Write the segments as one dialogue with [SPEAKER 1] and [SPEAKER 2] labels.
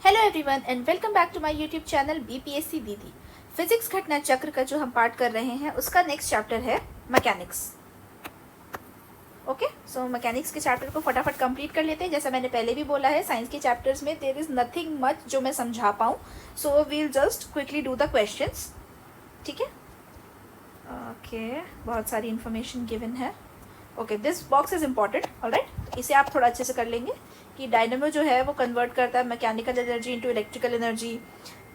[SPEAKER 1] Hello everyone and welcome back to my YouTube channel BPSC दीदी। Physics Ghatna Chakra का जो हम पार्ट कर रहे हैं उसका नेक्स्ट चैप्टर है मैकेनिक्स। ओके, सो मैकेनिक्स के चैप्टर को फटाफट कंप्लीट कर लेते हैं। जैसा मैंने पहले भी बोला है, साइंस के चैप्टर्स में देयर इज नथिंग मच जो मैं समझा पाऊँ, so we'll just quickly do the questions. ठीक है, ओके, बहुत सारी इंफॉर्मेशन गिवन है। Okay, this box is important, alright. इसे आप थोड़ा अच्छे से कर लेंगे कि डायनेमो जो है वो कन्वर्ट करता है mechanical energy into electrical energy,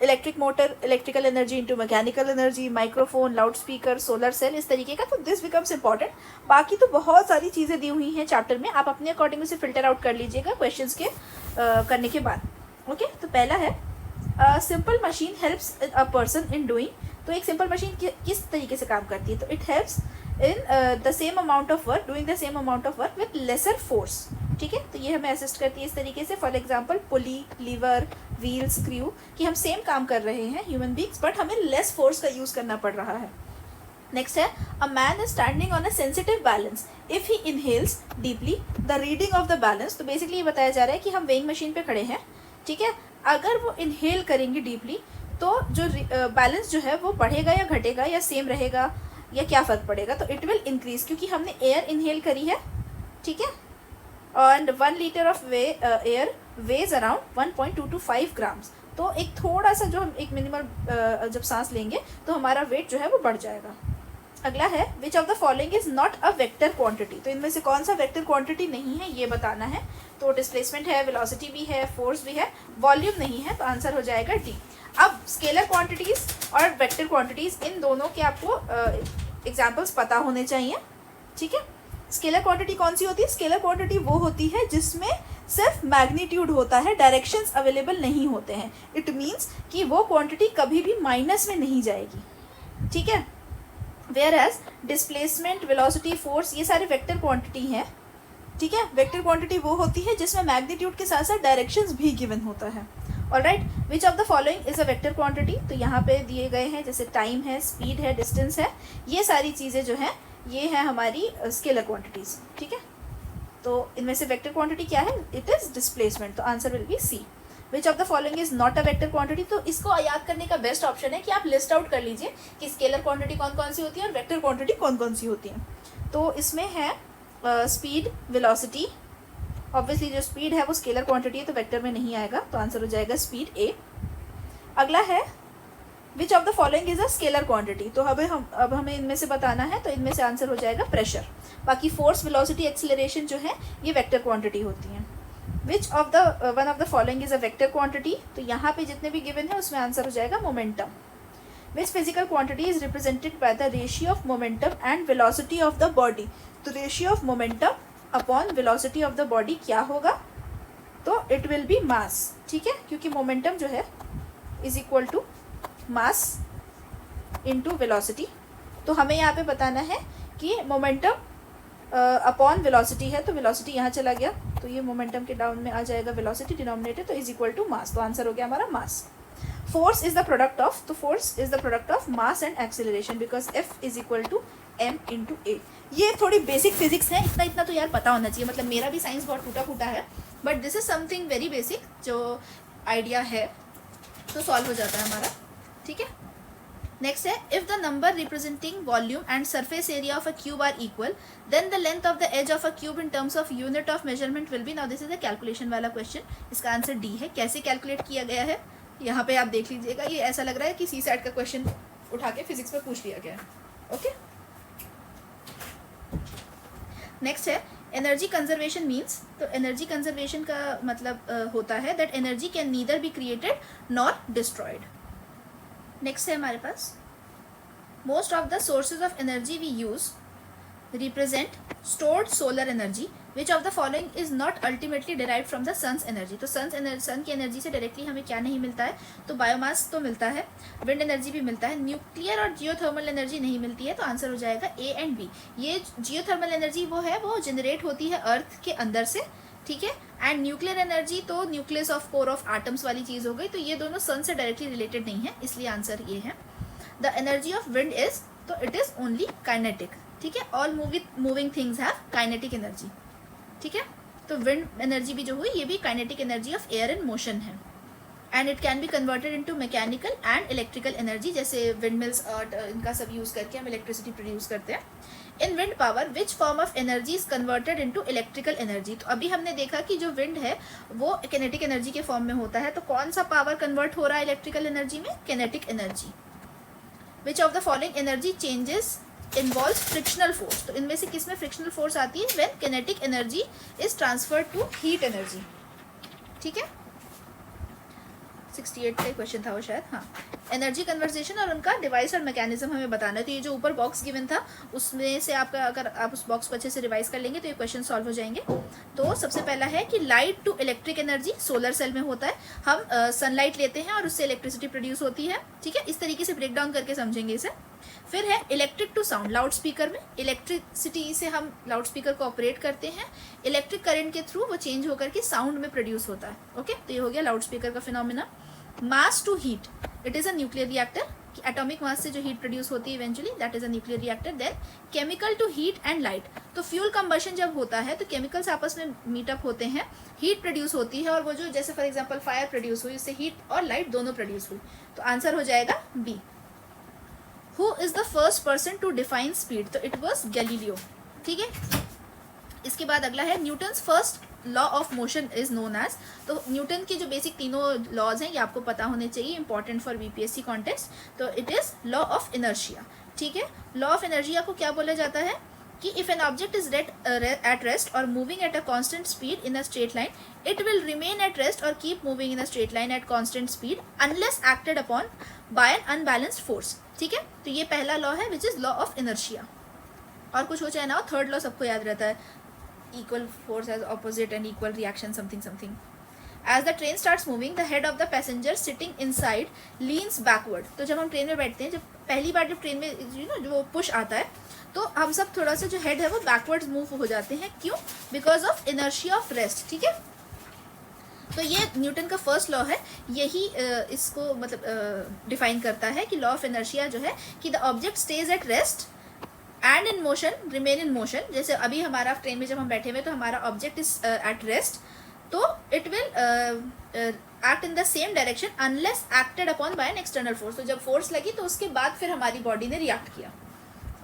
[SPEAKER 1] electric motor electrical energy into mechanical energy, microphone, loud speaker, solar cell, इस तरीके का। तो दिस बिकम्स इंपॉर्टेंट। बाकी तो बहुत सारी चीज़ें दी हुई हैं चैप्टर में, आप अपने अकॉर्डिंग उसे फिल्टर आउट कर लीजिएगा क्वेश्चंस के करने के बाद। ओके, तो पहला है simple machine helps a person in doing. तो एक सिंपल मशीन किस तरीके से काम करती है? तो it helps in the same amount of work, doing the same amount of work with lesser force. ठीक है, तो ये हमें असिस्ट करती है इस तरीके से। For example pulley, lever, wheel, screw, कि हम सेम काम कर रहे हैं ह्यूमन बींग्स, बट हमें लेस फोर्स का यूज़ करना पड़ रहा है। नेक्स्ट है a man is standing on a sensitive balance if he inhales deeply the reading of the balance. तो बेसिकली ये बताया जा रहा है कि हम वेइंग मशीन पे खड़े हैं, ठीक है, अगर वो इनहेल करेंगे डीपली तो जो बैलेंस जो है वो बढ़ेगा या घटेगा या सेम रहेगा या क्या फ़र्क पड़ेगा? तो इट विल इंक्रीज, क्योंकि हमने एयर इनहेल करी है। ठीक है, and 1 litre of air weighs around 1.225 grams. तो एक थोड़ा सा जो हम एक मिनिमल जब सांस लेंगे तो हमारा वेट जो है वो बढ़ जाएगा। अगला है विच of the following is not a vector quantity. तो इनमें से कौन सा वेक्टर क्वांटिटी नहीं है ये बताना है। तो डिस्प्लेसमेंट है, वेलोसिटी भी है, फोर्स भी है, वॉल्यूम नहीं है, तो आंसर हो जाएगा डी। अब स्केलर क्वांटिटीज और वेक्टर क्वांटिटीज, इन दोनों के आपको एग्जाम्पल्स पता होने चाहिए। ठीक है, स्केलर क्वांटिटी कौन सी होती है? स्केलर क्वांटिटी वो होती है जिसमें सिर्फ मैग्नीट्यूड होता है, डायरेक्शंस अवेलेबल नहीं होते हैं। इट मीन्स कि वो क्वांटिटी कभी भी माइनस में नहीं जाएगी। ठीक है, whereas displacement, velocity, force, ये सारे वेक्टर क्वांटिटी हैं। ठीक है, वेक्टर क्वांटिटी वो होती है जिसमें मैग्नीट्यूड के साथ साथ डायरेक्शंस भी गिवन होता है। Alright, which of the following is a vector quantity? तो यहाँ पे दिए गए हैं, जैसे टाइम है, स्पीड है, डिस्टेंस है, ये सारी चीज़ें जो हैं ये है हमारी स्केलर क्वांटिटीज। ठीक है, तो इनमें से वेक्टर क्वांटिटी क्या है? इट इज डिस्प्लेसमेंट, तो answer will be C. Which of the following is not a vector quantity? तो इसको याद करने का बेस्ट ऑप्शन है कि आप लिस्ट आउट कर लीजिए कि स्केलर क्वांटिटी कौन कौन सी होती है और वेक्टर क्वांटिटी कौन कौन सी होती है। तो इसमें है स्पीड, वेलोसिटी। ऑब्वियसली जो स्पीड है वो स्केलर क्वांटिटी है तो वेक्टर में नहीं आएगा, तो आंसर हो जाएगा स्पीड ए। अगला है विच of the following is a scalar quantity? तो अब हमें इनमें से बताना है, तो इनमें से आंसर हो जाएगा प्रेशर। बाकी फोर्स, वेलोसिटी, एक्सीलरेशन जो है ये वेक्टर क्वांटिटी होती हैं। विच of the one of the following is a vector quantity? तो यहाँ पे जितने भी गिवन है उसमें आंसर हो जाएगा momentum. Which physical quantity is represented by the ratio of momentum and velocity of the body? तो ratio of momentum upon velocity of the body क्या होगा? तो इट विल बी मास। ठीक है, क्योंकि मोमेंटम जो है is equal to mass into velocity. तो हमें यहाँ पे बताना है कि मोमेंटम अपॉन वेलोसिटी है, तो वेलोसिटी यहाँ चला गया तो ये मोमेंटम के डाउन में आ जाएगा वेलोसिटी डिनोमिनेटर, तो इज इक्वल टू मास, तो आंसर हो गया हमारा mass. Force is the product of, तो force is the product of mass and acceleration because F is equal to M into A. ये थोड़ी बेसिक फिजिक्स है, इतना तो यार पता होना चाहिए। मतलब मेरा भी साइंस बहुत टूटा फूटा है, but this is something very basic जो आइडिया है तो सॉल्व हो जाता है हमारा। ठीक है, नेक्स्ट है if the number representing volume and surface area of a cube are equal then the length of the edge of a cube in terms of unit of measurement will be. Now this is the calculation वाला question, इसका answer D है। कैसे calculate किया गया है यहाँ पे आप देख लीजिएगा, ये ऐसा लग रहा है कि सी सैट का क्वेश्चन उठा के फिजिक्स में पूछ लिया गया है। ओके, नेक्स्ट है एनर्जी कंजर्वेशन मीन्स। तो एनर्जी कंजर्वेशन का मतलब होता है that energy can neither be created nor destroyed. Next है हमारे पास most of the sources of energy we use represent stored solar energy. Which of the following is not ultimately derive from the sun's energy? तो sun की energy से directly हमें क्या नहीं मिलता है? तो बायोमास तो मिलता है, विंड एनर्जी भी मिलता है, न्यूक्लियर और जियोथर्मल एनर्जी नहीं मिलती है, तो आंसर हो जाएगा ए एंड बी। ये जियोथर्मल एनर्जी वो है, वो जनरेट होती है अर्थ के अंदर से। ठीक है, एंड न्यूक्लियर एनर्जी तो nucleus of core of atoms वाली चीज़ हो गई, तो ये दोनों सन से डायरेक्टली रिलेटेड नहीं है, इसलिए आंसर ये है। The energy of wind is, तो इट इज ओनली काइनेटिक। ठीक है, all moving things have kinetic energy. ठीक है, तो विंड एनर्जी भी जो हुई ये भी kinetic energy of air in motion है। And it can be converted into mechanical and electrical energy, जैसे विंड मिल्स इनका सब यूज़ करके हम इलेक्ट्रिसिटी प्रोड्यूस करते हैं. In wind power which form of energy is converted into electrical energy. तो अभी हमने देखा कि जो विंड है वो किनेटिक एनर्जी के फॉर्म में होता है, तो कौन सा पावर कन्वर्ट हो रहा है इलेक्ट्रिकल एनर्जी में? Kinetic energy. Which of the following energy changes involve frictional force. तो इनमें से किस में फ्रिक्शनल फोर्स आती है? When kinetic energy is transferred to heat energy. ठीक है, 68 का क्वेश्चन था वो शायद. हाँ, एनर्जी कन्वर्सेशन और उनका डिवाइस और मैकेनिज्म हमें बताना है. तो ये जो ऊपर बॉक्स गिवन था उसमें से आपका, अगर आप उस बॉक्स को अच्छे से रिवाइज कर लेंगे तो ये क्वेश्चन सॉल्व हो जाएंगे. तो सबसे पहला है कि light to electric energy solar cell में होता है. हम सनलाइट लेते हैं और उससे इलेक्ट्रिसिटी प्रोड्यूस होती है. ठीक है, इस तरीके से ब्रेक डाउन करके समझेंगे इसे. फिर है electric to sound, loud speaker में इलेक्ट्रिसिटी से हम लाउड स्पीकर को ऑपरेट करते हैं. इलेक्ट्रिक करंट के थ्रू वो चेंज होकर के साउंड में प्रोड्यूस होता है. ओके, तो ये हो गया लाउड स्पीकर का phenomena. Mass to heat, it is a nuclear reactor. Atomic mass से जो हीट प्रोड्यूस होती है eventually, that is a nuclear reactor. Then chemical to heat and light. तो फ्यूल कंबशन जब होता है तो केमिकल्स आपस में मीटअप होते हैं, हीट प्रोड्यूस होती है, और वो जो जैसे फॉर एग्जांपल फायर प्रोड्यूस हुई, इससे हीट और लाइट दोनों प्रोड्यूस हुई. तो आंसर हो जाएगा B. Who is the first person to define speed? तो इट वॉज गैलीलियो. ठीक है, इसके बाद अगला है Newton's first law of motion is known as. तो न्यूटन के जो बेसिक तीनों लॉज हैं ये आपको पता होने चाहिए, इंपॉर्टेंट फॉर बीपीएससी कॉन्टेस्ट. तो it is law of inertia. ठीक है, लॉ ऑफ इनर्शिया को क्या बोला जाता है कि if an object is at rest और moving at a constant speed in a straight line, it will remain at rest और keep moving in a straight line at constant speed unless acted upon by an unbalanced force. ठीक है, तो ये पहला law है which is law of inertia. और कुछ हो चाहे ना हो, थर्ड लॉ सबको याद रहता है, equal force as opposite and equal reaction something. As the train starts moving, the head of the passenger sitting inside leans backward. तो जब हम ट्रेन में बैठते हैं, जब पहली बार जब ट्रेन में जो पुश आता है तो हम सब थोड़ा सा जो हेड है वो बैकवर्ड्स मूव हो जाते हैं. क्यों? Because of inertia of rest. ठीक है, तो ये न्यूटन का फर्स्ट लॉ है. यही इसको मतलब डिफाइन करता है कि लॉ ऑफ इनर्शिया जो है कि the object stage at rest and in motion remain in motion. जैसे अभी हमारा ट्रेन में जब हम बैठे हुए तो हमारा ऑब्जेक्ट इज एट रेस्ट, तो it will act in the same direction unless acted upon by an external force. तो जब फोर्स लगी तो उसके बाद फिर हमारी बॉडी ने रिएक्ट किया.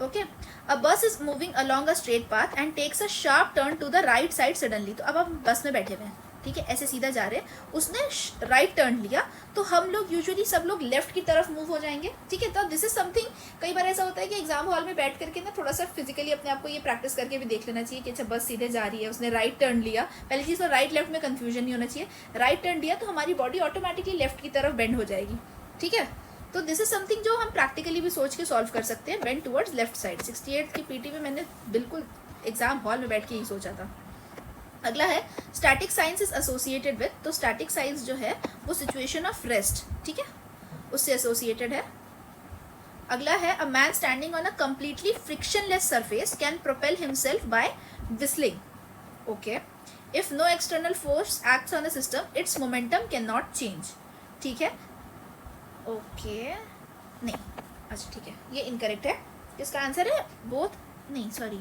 [SPEAKER 1] Okay, a bus is moving along a straight path and takes a sharp turn to the right side suddenly. तो अब हम बस में बैठे हुए हैं, ठीक है, ऐसे सीधा जा रहे हैं, उसने राइट टर्न लिया, तो हम लोग यूजुअली सब लोग लेफ्ट की तरफ मूव हो जाएंगे. ठीक है, तो दिस इज समथिंग, कई बार ऐसा होता है कि एग्जाम हॉल में बैठ करके ना थोड़ा सा फिजिकली अपने आप को ये प्रैक्टिस करके भी देख लेना चाहिए कि अच्छा बस सीधे जा रही है, उसने राइट टर्न लिया. पहली चीज़ तो राइट लेफ्ट में कन्फ्यूजन नहीं होना चाहिए. राइट टर्न लिया तो हमारी बॉडी ऑटोमेटिकली लेफ्ट की तरफ बेंड हो जाएगी. ठीक है, तो दिस इज समथिंग जो हम प्रैक्टिकली भी सोच के सॉल्व कर सकते हैं. Bend towards left side. 68 की पीटी में मैंने बिल्कुल एग्जाम हॉल में बैठ के ही सोचा था. अगला है static science is associated with. तो स्टैटिक साइंस जो है वो सिचुएशन ऑफ रेस्ट, ठीक है, उससे एसोसिएटेड है. अगला है a man standing on a completely frictionless surface can propel himself by whistling. Okay, if no external force acts on a system its momentum can not change. ठीक है, okay, नहीं, अच्छा ठीक है, ये इनकरेक्ट है. इसका आंसर है बोथ, नहीं सॉरी,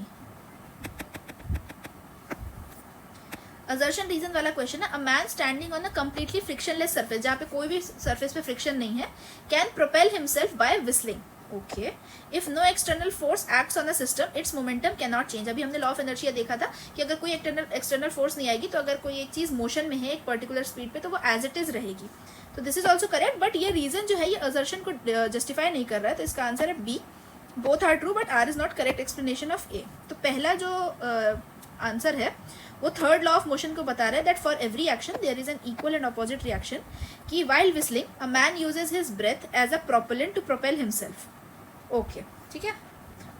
[SPEAKER 1] असर्शन रीजन वाला क्वेश्चन है. A man standing on a completely frictionless surface, जहाँ पे कोई भी सरफेस पे फ्रिक्शन नहीं है, can propel himself by whistling. Okay, if no external force acts on a system its momentum can not change. अभी हमने लॉ ऑफ इनर्शिया देखा था कि अगर कोई एक्सटर्नल फोर्स नहीं आएगी तो अगर कोई एक चीज़ मोशन में है एक पर्टिकुलर स्पीड पे तो वो एज इट इज रहेगी. तो this is also correct, but ये रीजन जो है ये असर्शन को जस्टिफाई नहीं कर रहा है. तो इसका आंसर है B. Both are true but R is not correct explanation of A. तो पहला जो आंसर है वो थर्ड लॉ ऑफ मोशन को बता रहा है that for every action there is an equal and opposite reaction. कि while whistling a man uses his breath as a propellant to propel himself. Okay, ठीक है,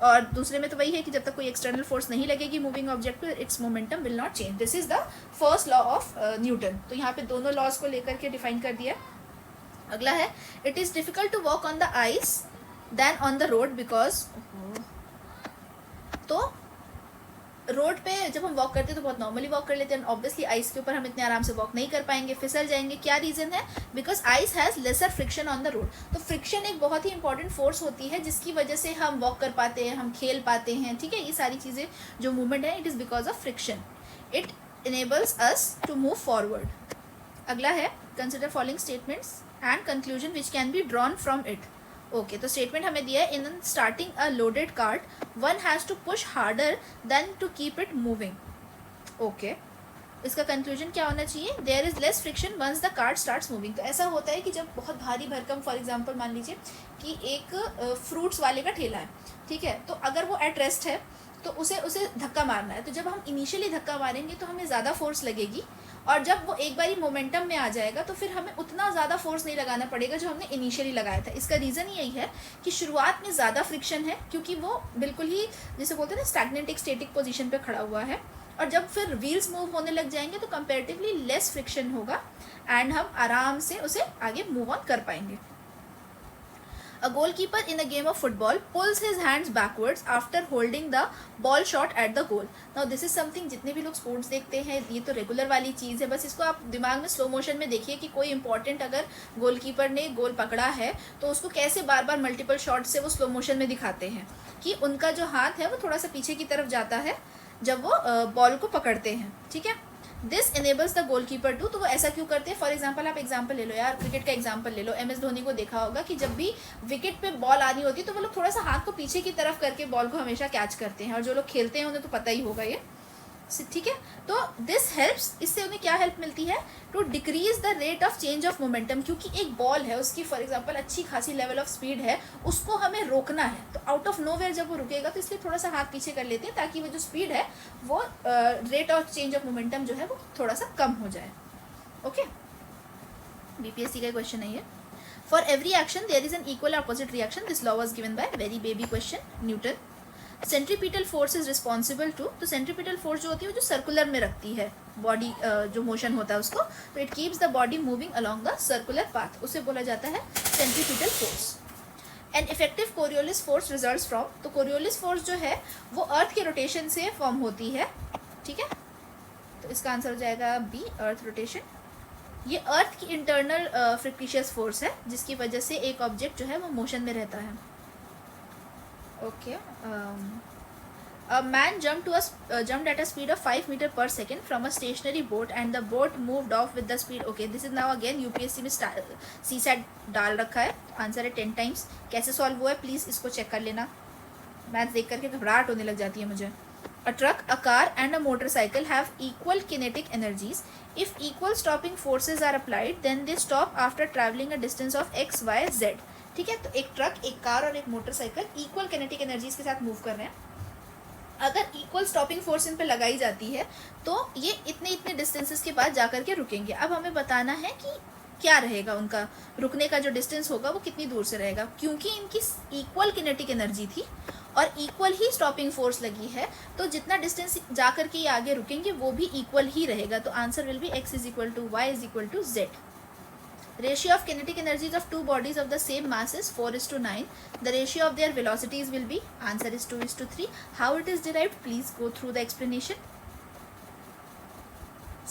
[SPEAKER 1] और दूसरे में तो वही है कि जब तक कोई एक्सटर्नल फोर्स नहीं लगेगी मूविंग ऑब्जेक्ट पे it's momentum will not change. This is the first law of Newton. तो यहाँ पे दोनों लॉज को लेकर के डिफाइन कर दिया. अगला है it is difficult to walk on the ice then on the road because. तो रोड पे जब हम वॉक करते हैं तो बहुत नॉर्मली वॉक कर लेते हैं, ऑब्वियसली आइस के ऊपर हम इतने आराम से वॉक नहीं कर पाएंगे, फिसल जाएंगे. क्या रीजन है? Because ice has lesser friction on the road. तो फ्रिक्शन एक बहुत ही इंपॉर्टेंट फोर्स होती है जिसकी वजह से हम वॉक कर पाते हैं, हम खेल पाते हैं. ठीक है, ये सारी चीज़ें जो मूवमेंट है it is because of friction. It enables us to move forward. अगला है consider following statements and conclusion which can be drawn from it. Okay, तो स्टेटमेंट हमें दिया है, in starting a loaded cart one has to push harder than to keep it moving. Okay, इसका conclusion क्या होना चाहिए, there is less friction once the cart starts moving. तो ऐसा होता है कि जब बहुत भारी भरकम, फॉर एग्जांपल मान लीजिए कि एक फ्रूट्स वाले का ठेला है, ठीक है, तो अगर वो एट रेस्ट है तो उसे धक्का मारना है. तो जब हम इनिशियली धक्का मारेंगे तो हमें ज़्यादा फोर्स लगेगी, और जब वो एक बारी मोमेंटम में आ जाएगा तो फिर हमें उतना ज़्यादा फोर्स नहीं लगाना पड़ेगा जो हमने इनिशियली लगाया था. इसका रीज़न यही है कि शुरुआत में ज़्यादा फ्रिक्शन है, क्योंकि वो बिल्कुल ही जैसे बोलते हैं ना स्टैग्नेंट, एक स्टेटिक पोजीशन पे खड़ा हुआ है. और जब फिर व्हील्स मूव होने लग जाएंगे तो कंपैरेटिवली लेस फ्रिक्शन होगा एंड हम आराम से उसे आगे मूव ऑन कर पाएंगे. A goalkeeper in a game of football pulls his hands backwards after holding the ball shot at the goal. Now this is something जितने भी लोग स्पोर्ट्स देखते हैं ये तो रेगुलर वाली चीज़ है, बस इसको आप दिमाग में स्लो मोशन में देखिए कि कोई इंपॉर्टेंट अगर गोलकीपर ने गोल पकड़ा है तो उसको कैसे बार बार मल्टीपल शॉट से वो स्लो मोशन में दिखाते हैं कि उनका जो हाथ है वो थोड़ा सा पीछे की तरफ जाता है जब वो बॉल को पकड़ते हैं. ठीक है, this enables the goalkeeper to. तो वो ऐसा क्यों करते हैं, फॉर एग्जांपल आप एग्जांपल ले लो यार, क्रिकेट का एग्जांपल ले लो. MS धोनी को देखा होगा कि जब भी विकेट पे बॉल आनी होती है तो वो लोग थोड़ा सा हाथ को पीछे की तरफ करके बॉल को हमेशा कैच करते हैं, और जो लोग खेलते हैं उन्हें तो पता ही होगा ये. ठीक है, तो दिस हेल्प्स, इससे उन्हें क्या हेल्प मिलती है, to decrease the rate of change of momentum. क्योंकि एक बॉल है, उसकी फॉर एग्जांपल अच्छी खासी लेवल ऑफ स्पीड है, उसको हमें रोकना है, तो आउट ऑफ नोवेयर जब वो रुकेगा तो इसलिए थोड़ा सा हाथ पीछे कर लेते हैं ताकि वो जो स्पीड है वो rate of change of momentum जो है वो थोड़ा सा कम हो जाए. ओके, BPSC का क्वेश्चन है ये. For every action there is an equal opposite reaction. This law was given by very baby question, Newton. Centripetal force is responsible to. तो सेंट्रीपिटल फोर्स जो होती है वो जो सर्कुलर में रखती है बॉडी, जो मोशन होता है उसको, तो it keeps the body moving along the circular path, उसे बोला जाता है centripetal force. An effective Coriolis force results from. तो कोरियोलिस फोर्स जो है वो अर्थ के रोटेशन से फॉर्म होती है. ठीक है, तो इसका आंसर हो जाएगा बी, अर्थ रोटेशन. ये अर्थ की इंटरनल फ्रिक्टिशियस फोर्स है जिसकी वजह से एक ऑब्जेक्ट जो है वो मोशन में रहता है. Okay, a man jumped at a speed of 5 meter per second from a stationary boat and the boat moved off with the speed. Okay, this is now again UPSC में CSAT डाल रखा है. Answer है 10 times. कैसे solve हुआ है please इसको check कर लेना. मैथ्स देख करके घबराहट होने लग जाती है मुझे. A truck, a car and a motorcycle have equal kinetic energies. If equal stopping forces are applied, then they stop after traveling a distance of x, y, z. ठीक है, तो एक ट्रक, एक कार और एक मोटरसाइकिल इक्वल किनेटिक एनर्जीज के साथ move कर रहे हैं. अगर इक्वल स्टॉपिंग फोर्स इन पे लगाई जाती है तो ये इतने इतने डिस्टेंसेस के बाद जा करके रुकेंगे. अब हमें बताना है कि क्या रहेगा उनका रुकने का जो डिस्टेंस होगा वो कितनी दूर से रहेगा. क्योंकि इनकी इक्वल किनेटिक एनर्जी थी और इक्वल ही स्टॉपिंग फोर्स लगी है, तो जितना डिस्टेंस जा करके ये आगे रुकेंगे वो भी इक्वल ही रहेगा. तो answer will be x is equal to y is equal to z. Ratio of kinetic energies of two bodies of the same mass is 4:9. The ratio of their velocities will be, answer is 2:3. How it is derived, please go through the explanation.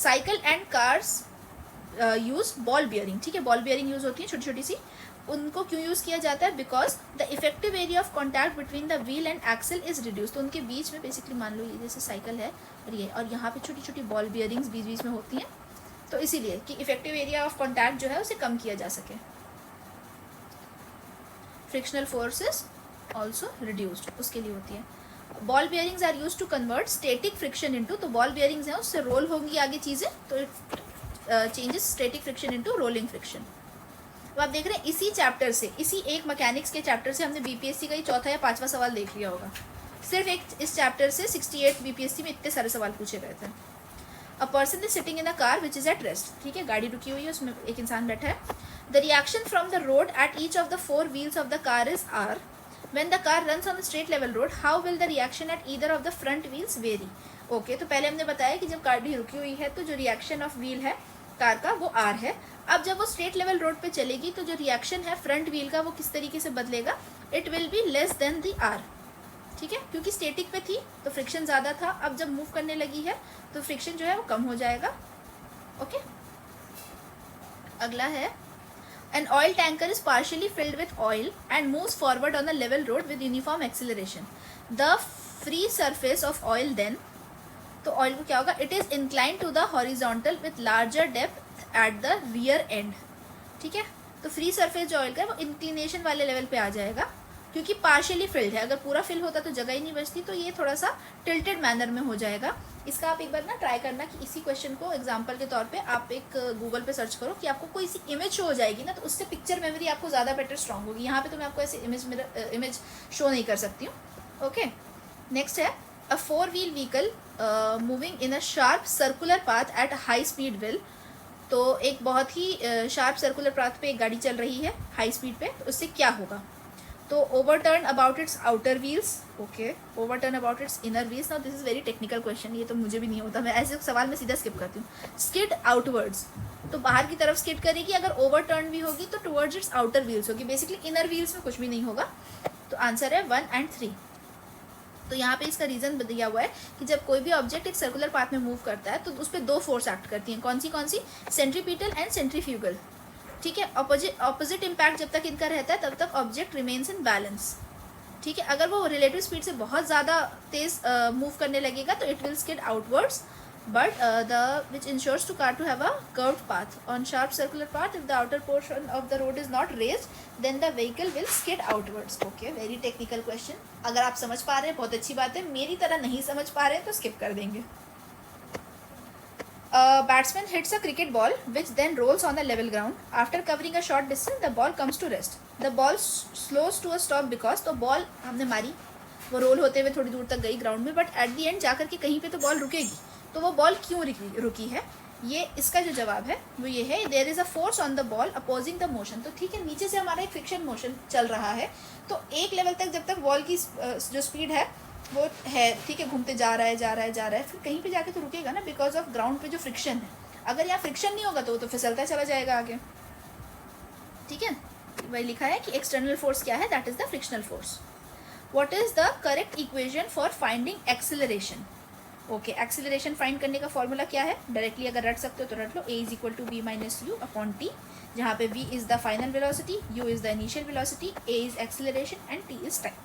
[SPEAKER 1] Cycle and cars use ball bearing. ठीक है, ball bearing use होती है छोटी छोटी सी. उनको क्यों use किया जाता है, because the effective area of contact between the wheel and axle is reduce. तो उनके बीच में बेसिकली मान लो ये जैसे साइकिल है और यहाँ पे छोटी छोटी बॉल बियरिंग्स बीच बीच में होती हैं, तो इसीलिए कि इफेक्टिव एरिया ऑफ कॉन्टैक्ट जो है उसे कम किया जा सके. फ्रिक्शनल फोर्सेस ऑल्सो रिड्यूस्ड, उसके लिए होती है. Ball bearings are use to convert static friction into. तो बॉल बियरिंग्स हैं उससे रोल होंगी आगे चीज़ें, तो it changes static friction into rolling friction. तो आप देख रहे हैं इसी चैप्टर से, इसी एक मैकेनिक्स के चैप्टर से हमने BPSC का ही चौथा या पांचवा सवाल देख लिया होगा. सिर्फ एक इस चैप्टर से 68 BPSC में इतने सारे सवाल पूछे गए थे. A person is sitting in a car which is at rest. ठीक है, गाड़ी रुकी हुई है, उसमें एक इंसान बैठा है. The reaction from the road at each of the 4 wheels of the car is R. When the car runs on a straight level road, how will the reaction at either of the front wheels vary? Okay, तो पहले हमने बताया कि जब गाड़ी रुकी हुई है तो जो रिएक्शन ऑफ व्हील है कार का वो R है. अब जब वो स्ट्रेट लेवल रोड पे चलेगी तो जो रिएक्शन है फ्रंट व्हील का वो किस तरीके से बदलेगा, it will be less than the R. ठीक है, क्योंकि स्टेटिक पे थी तो फ्रिक्शन ज़्यादा था, अब जब मूव करने लगी है तो फ्रिक्शन जो है वो कम हो जाएगा. ओके, अगला है an oil tanker is partially filled with oil and moves forward on a level road with uniform acceleration. The free surface of oil then, तो ऑयल को क्या होगा, it is inclined to the horizontal with larger depth path at the rear and, ठीक है। तो free surface जो oil का है वो इंक्लिनेशन वाले लेवल पे आ जाएगा, क्योंकि पार्शियली फिल्ड है। अगर पूरा फिल होता तो जगह ही नहीं बचती, तो ये थोड़ा सा टिल्टेड मैनर में हो जाएगा। इसका आप एक बार ना ट्राई करना कि इसी क्वेश्चन को एग्जांपल के तौर पे आप एक गूगल पे सर्च करो कि आपको कोई सी इमेज शो हो जाएगी ना, तो उससे पिक्चर मेमोरी आपको ज़्यादा बेटर स्ट्रॉन्ग होगी। यहाँ पे तो मैं आपको ऐसे इमेज शो नहीं कर सकती हूँ। ओके, नेक्स्ट है अ 4-wheel vehicle moving in a sharp circular path at high speed will. तो एक बहुत ही शार्प सर्कुलर पाथ पे एक गाड़ी चल रही है हाई स्पीड पे, तो उससे क्या होगा? तो overturn about it's outer wheels, okay, overturn about it's inner wheels. Now this is very technical question, ये तो मुझे भी नहीं होता, मैं ऐसे सवाल में सीधा स्किप करती हूँ। स्किड आउटवर्ड्स, तो बाहर की तरफ स्किड करेगी। अगर ओवरटर्न भी होगी तो टुवर्ड्स इट्स आउटर व्हील्स होगी। बेसिकली इनर व्हील्स में कुछ भी नहीं होगा। तो आंसर है 1 और 3। तो यहाँ पे इसका रीजन दिया हुआ है कि जब कोई भी ऑब्जेक्ट एक सर्कुलर पाथ में मूव करता है तो उस पर 2 फोर्स एक्ट करती हैं। कौन सी? सेंट्रीपिटल एंड सेंट्रीफ्यूगल, ठीक है। ऑपोजिट इम्पैक्ट जब तक इनका रहता है तब तक ऑब्जेक्ट रिमेन्स इन बैलेंस, ठीक है। अगर वो रिलेटिव स्पीड से बहुत ज़्यादा तेज मूव करने लगेगा तो it will skid outwards, but which ensures to car to have a curved path on sharp circular path. If the outer portion of the road is not raised, then the vehicle will skid outwards. Okay, very technical question. अगर आप समझ पा रहे हैं बहुत अच्छी बात है, मेरी तरह नहीं समझ पा रहे हैं तो skip कर देंगे। Batsman hits a cricket ball which then rolls on the level ground. After covering a short distance, the ball comes to rest. The ball slows to a stop because तो बॉल हमने मारी, वो role होते हुए थोड़ी दूर तक गई ग्राउंड में, बट एट द एंड जाकर के कहीं पे तो बॉल रुकेगी। तो वो बॉल क्यों रुकी है? ये इसका जो जवाब है वो ये है, there is a force on the ball opposing the motion. तो ठीक है, नीचे से हमारा एक फ्रिक्शन मोशन चल रहा है, तो एक लेवल तक जब तक बॉल की जो स्पीड है वो है, ठीक है, घूमते जा रहा है, फिर कहीं पे जाके तो रुकेगा ना, बिकॉज ऑफ ग्राउंड पे जो फ्रिक्शन है। अगर यहाँ फ्रिक्शन नहीं होगा तो वो तो फिसलता चला जाएगा आगे, ठीक है। वही लिखा है कि एक्सटर्नल फोर्स क्या है, that is the frictional force. What is the correct equation for finding acceleration? Okay, acceleration find करने का फॉर्मूला क्या है? डायरेक्टली अगर रट सकते हो तो रट लो, a is equal to b minus u upon t, जहाँ पे v is the final velocity, u is the initial velocity, a is acceleration and t is time.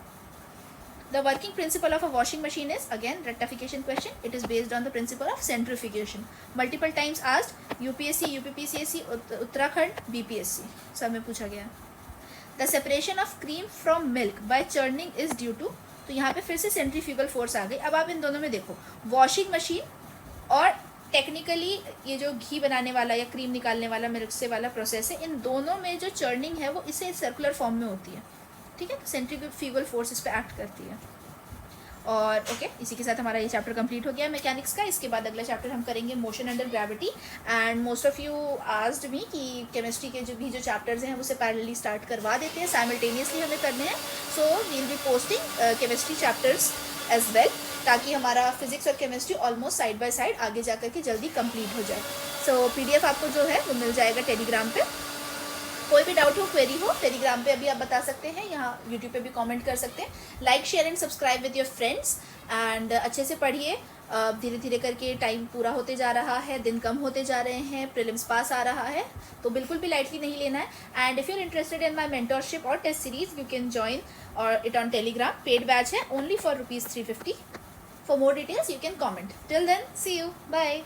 [SPEAKER 1] The working principle of a washing machine is, again rectification question, it is based on the principle of centrifugation. Multiple times asked, UPSC, UPPCSC, Uttarakhand, BPSC, सब में पूछा गया। The separation of cream from milk by churning is due to, तो यहाँ पे फिर से centrifugal force आ गई। अब आप इन दोनों में देखो, वॉशिंग मशीन और टेक्निकली ये जो घी बनाने वाला या क्रीम निकालने वाला मिल्क से वाला प्रोसेस है, इन दोनों में जो चर्निंग है वो इसे सर्कुलर फॉर्म में होती है, ठीक है। तो सेंट्रीफ्यूगल फोर्स इस पर एक्ट करती है। और ओके, इसी के साथ हमारा ये चैप्टर कंप्लीट हो गया मैकेनिक्स का। इसके बाद अगला चैप्टर हम करेंगे motion under gravity. And most of you asked me कि केमिस्ट्री के जो चैप्टर्स हैं उसे पैरेलली स्टार्ट करवा देते हैं, साइमल्टेनियसली हमें करने हैं। So we will be posting chemistry chapters as well, ताकि हमारा फिजिक्स और chemistry almost side by side आगे जा करके जल्दी कंप्लीट हो जाए। सो PDF आपको जो है वो मिल जाएगा टेलीग्राम पे। कोई भी डाउट हो, क्वेरी हो, टेलीग्राम पे अभी आप बता सकते हैं, यहाँ यूट्यूब पे भी कमेंट कर सकते हैं। Like, share and subscribe with your friends and अच्छे से पढ़िए। धीरे धीरे करके टाइम पूरा होते जा रहा है, दिन कम होते जा रहे हैं, प्रीलिम्स पास आ रहा है, तो बिल्कुल भी लाइटली नहीं लेना है। And if you are interested in my mentorship और test series, you can join और it on Telegram. Paid batch है, only for ₹350। For more details you can comment. Till then, see you, bye.